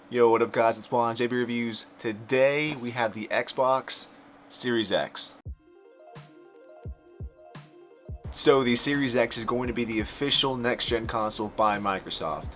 Yo, what up guys, it's Juan, JB Reviews. Today we have the Xbox Series X. So the Series X is going to be the official next-gen console by Microsoft.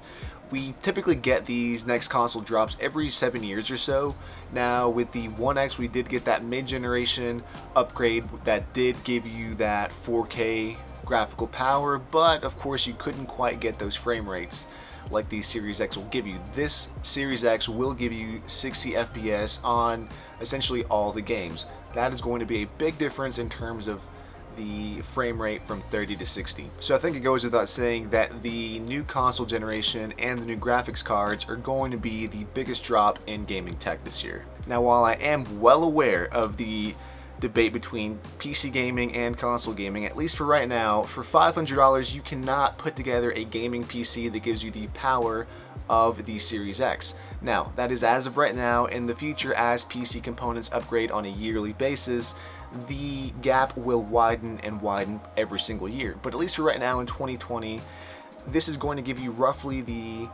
We typically get these next console drops every 7 years or so. Now with the One X we did get that mid-generation upgrade that did give you that 4K graphical power, but of course you couldn't quite get those frame rates like the Series X will give you. This Series X will give you 60 FPS on essentially all the games. That is going to be a big difference in terms of the frame rate from 30 to 60. So I think it goes without saying that the new console generation and the new graphics cards are going to be the biggest drop in gaming tech this year. Now while I am well aware of the debate between PC gaming and console gaming, at least for right now, for $500 you cannot put together a gaming PC that gives you the power of the Series X. Now that is as of right now. In the future, as PC components upgrade on a yearly basis, the gap will widen and widen every single year. But at least for right now in 2020, this is going to give you roughly the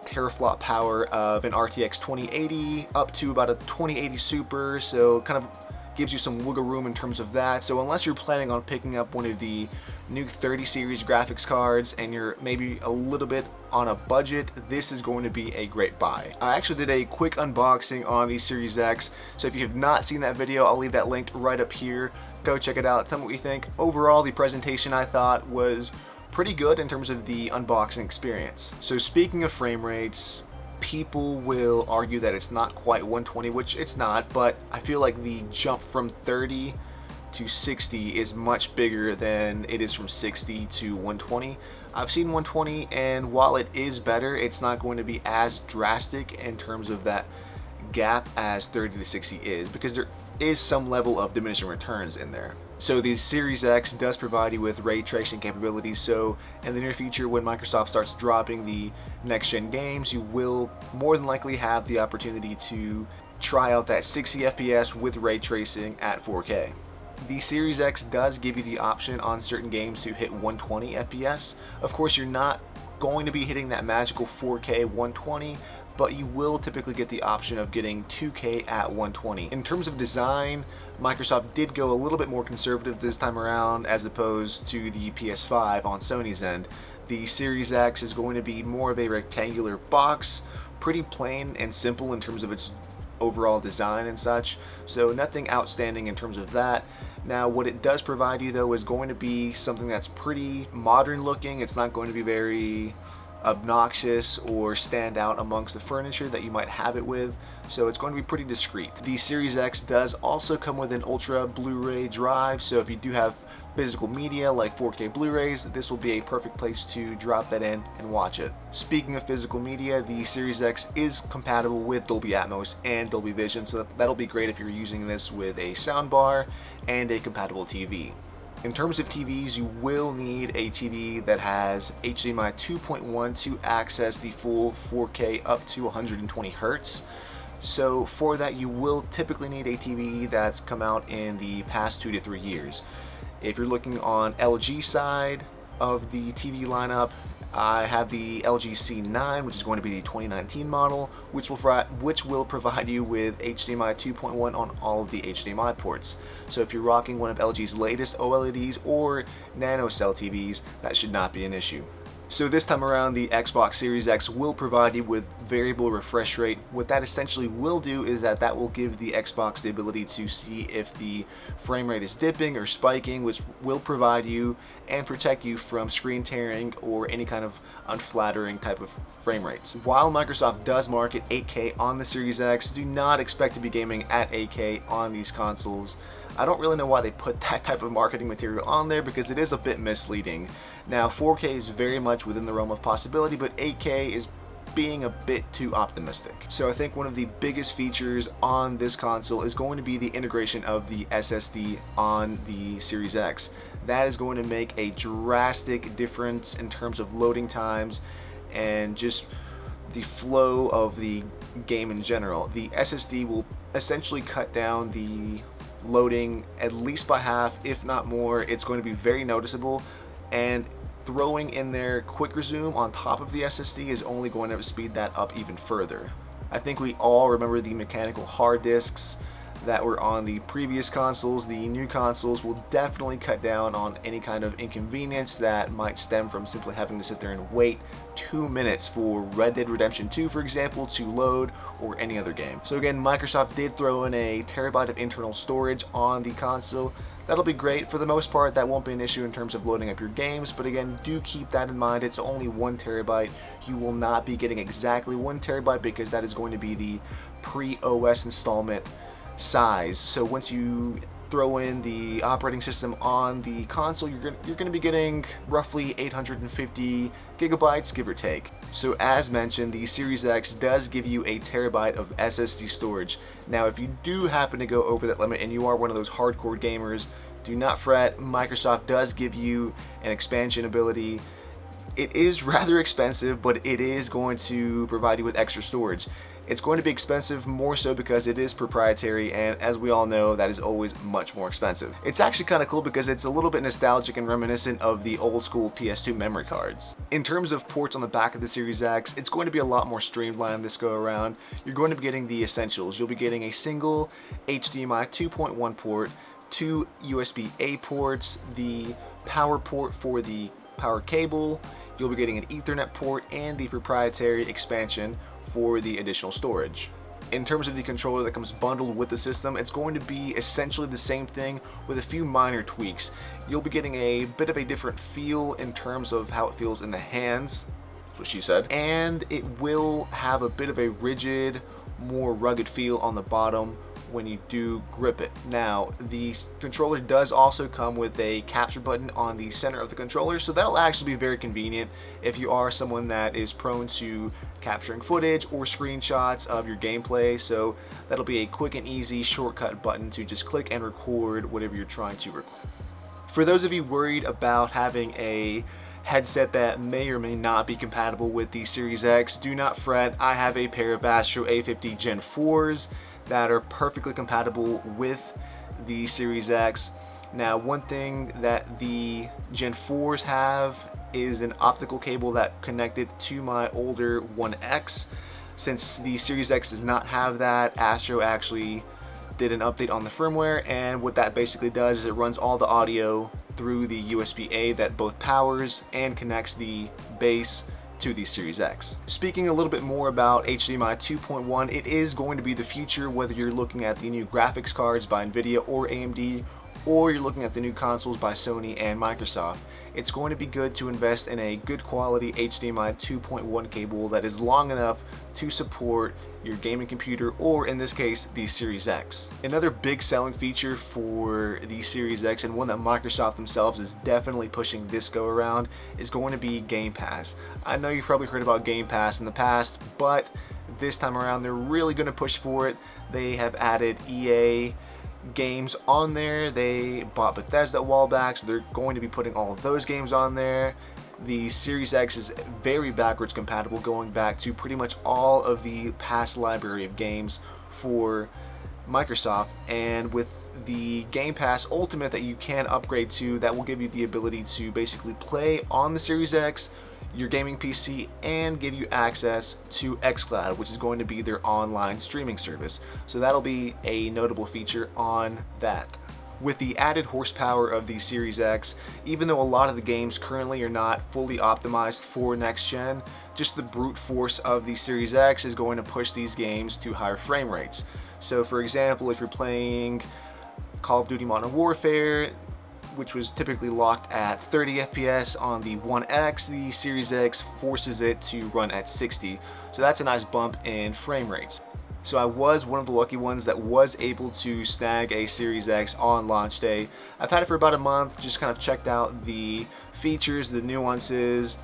teraflop power of an RTX 2080 up to about a 2080 Super, so kind of gives you some wiggle room in terms of that. So unless you're planning on picking up one of the new 30 series graphics cards and you're maybe a little bit on a budget, this is going to be a great buy. I actually did a quick unboxing on the Series X, so if you have not seen that video, I'll leave that linked right up here. Go check it out, tell me what you think. Overall, the presentation I thought was pretty good in terms of the unboxing experience. So speaking of frame rates, people will argue that it's not quite 120, which it's not, but I feel like the jump from 30 to 60 is much bigger than it is from 60 to 120. I've seen 120, and while it is better, it's not going to be as drastic in terms of that gap as 30 to 60 is, because there is some level of diminishing returns in there. So the Series X does provide you with ray tracing capabilities, so in the near future when Microsoft starts dropping the next gen games, you will more than likely have the opportunity to try out that 60 FPS with ray tracing at 4K. The Series X does give you the option on certain games to hit 120 FPS. Of course, you're not going to be hitting that magical 4K 120, but you will typically get the option of getting 2K at 120. In terms of design, Microsoft did go a little bit more conservative this time around as opposed to the PS5 on Sony's end. The Series X is going to be more of a rectangular box, pretty plain and simple in terms of its overall design and such, so nothing outstanding in terms of that. Now what it does provide you though is going to be something that's pretty modern looking. It's not going to be very obnoxious or stand out amongst the furniture that you might have it with, so it's going to be pretty discreet. The Series X does also come with an Ultra Blu-ray drive, so if you do have physical media like 4K Blu-rays, this will be a perfect place to drop that in and watch it. Speaking of physical media, the Series X is compatible with Dolby Atmos and Dolby Vision, so that'll be great if you're using this with a soundbar and a compatible TV. In terms of TVs, you will need a TV that has HDMI 2.1 to access the full 4K up to 120 Hz. So for that, you will typically need a TV that's come out in the past 2 to 3 years. If you're looking on LG side of the TV lineup, I have the LG C9, which is going to be the 2019 model, which will provide you with HDMI 2.1 on all of the HDMI ports. So if you're rocking one of LG's latest OLEDs or NanoCell TVs, that should not be an issue. So this time around, the Xbox Series X will provide you with variable refresh rate. What that essentially will do is that will give the Xbox the ability to see if the frame rate is dipping or spiking, which will provide you and protect you from screen tearing or any kind of unflattering type of frame rates. While Microsoft does market 8K on the Series X, do not expect to be gaming at 8K on these consoles. I don't really know why they put that type of marketing material on there, because it is a bit misleading. Now 4K is very much within the realm of possibility, but 8K is being a bit too optimistic. So I think one of the biggest features on this console is going to be the integration of the SSD on the Series X. That is going to make a drastic difference in terms of loading times and just the flow of the game in general. The SSD will essentially cut down the loading at least by half, if not more. It's going to be very noticeable, and throwing in there quick resume on top of the SSD is only going to speed that up even further. I think we all remember the mechanical hard disks that were on the previous consoles. The new consoles will definitely cut down on any kind of inconvenience that might stem from simply having to sit there and wait 2 minutes for Red Dead Redemption 2, for example, to load, or any other game. So again, Microsoft did throw in a terabyte of internal storage on the console. That'll be great. For the most part, that won't be an issue in terms of loading up your games, but again, do keep that in mind. It's only 1 terabyte. You will not be getting exactly 1 terabyte because that is going to be the pre-OS installment size. So once you throw in the operating system on the console, you're going to be getting roughly 850 gigabytes, give or take. So as mentioned, the Series X does give you a terabyte of SSD storage. Now, if you do happen to go over that limit and you are one of those hardcore gamers, do not fret. Microsoft does give you an expansion ability. It is rather expensive, but it is going to provide you with extra storage. It's going to be expensive more so because it is proprietary, and as we all know, that is always much more expensive. It's actually kind of cool because it's a little bit nostalgic and reminiscent of the old school PS2 memory cards. In terms of ports on the back of the Series X, it's going to be a lot more streamlined this go around. You're going to be getting the essentials. You'll be getting a single HDMI 2.1 port, 2 USB-A ports, the power port for the power cable. You'll be getting an Ethernet port and the proprietary expansion for the additional storage. In terms of the controller that comes bundled with the system, it's going to be essentially the same thing with a few minor tweaks. You'll be getting a bit of a different feel in terms of how it feels in the hands, that's what she said, and it will have a bit of a rigid, more rugged feel on the bottom when you do grip it. Now, the controller does also come with a capture button on the center of the controller, so that'll actually be very convenient if you are someone that is prone to capturing footage or screenshots of your gameplay. So that'll be a quick and easy shortcut button to just click and record whatever you're trying to record. For those of you worried about having a headset that may or may not be compatible with the Series X, do not fret. I have a pair of Astro A50 Gen 4s that are perfectly compatible with the Series X. Now, one thing that the Gen 4s have is an optical cable that connected to my older One X. Since the Series X does not have that, Astro actually did an update on the firmware, and what that basically does is it runs all the audio through the USB-A that both powers and connects the base to the Series X. Speaking a little bit more about HDMI 2.1, it is going to be the future, whether you're looking at the new graphics cards by Nvidia or AMD, or you're looking at the new consoles by Sony and Microsoft. It's going to be good to invest in a good quality HDMI 2.1 cable that is long enough to support your gaming computer, or in this case, the Series X. Another big selling feature for the Series X, and one that Microsoft themselves is definitely pushing this go around, is going to be Game Pass. I know you've probably heard about Game Pass in the past, but this time around they're really going to push for it. They have added EA games on there. They bought Bethesda a while back, so they're going to be putting all of those games on there. The Series X is very backwards compatible, going back to pretty much all of the past library of games for Microsoft, and with the Game Pass Ultimate that you can upgrade to, that will give you the ability to basically play on the Series X, your gaming PC, and give you access to xCloud, which is going to be their online streaming service. So that'll be a notable feature on that. With the added horsepower of the Series X, even though a lot of the games currently are not fully optimized for next gen, just the brute force of the Series X is going to push these games to higher frame rates. So for example, if you're playing Call of Duty Modern Warfare, which was typically locked at 30 FPS on the One X, the Series X forces it to run at 60. So that's a nice bump in frame rates. So I was one of the lucky ones that was able to snag a Series X on launch day. I've had it for about a month, just kind of checked out the features, the nuances.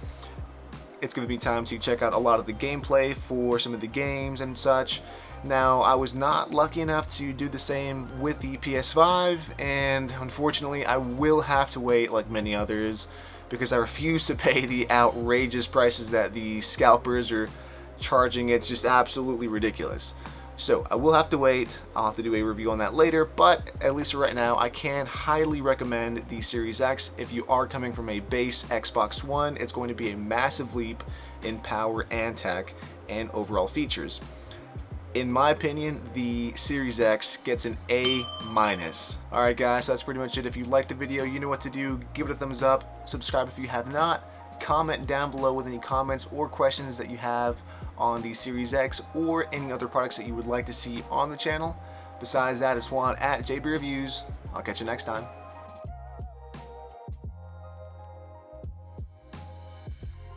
It's given me time to check out a lot of the gameplay for some of the games and such. Now, I was not lucky enough to do the same with the PS5, and unfortunately I will have to wait like many others, because I refuse to pay the outrageous prices that the scalpers are charging. It's just absolutely ridiculous. So I will have to wait. I'll have to do a review on that later, but at least for right now, I can highly recommend the Series X. If you are coming from a base Xbox One, it's going to be a massive leap in power and tech and overall features. In my opinion, the Series X gets an A-. Alright guys, so that's pretty much it. If you liked the video, you know what to do. Give it a thumbs up, subscribe if you have not, comment down below with any comments or questions that you have on the Series X or any other products that you would like to see on the channel. Besides that, it's Juan at JB Reviews. I'll catch you next time.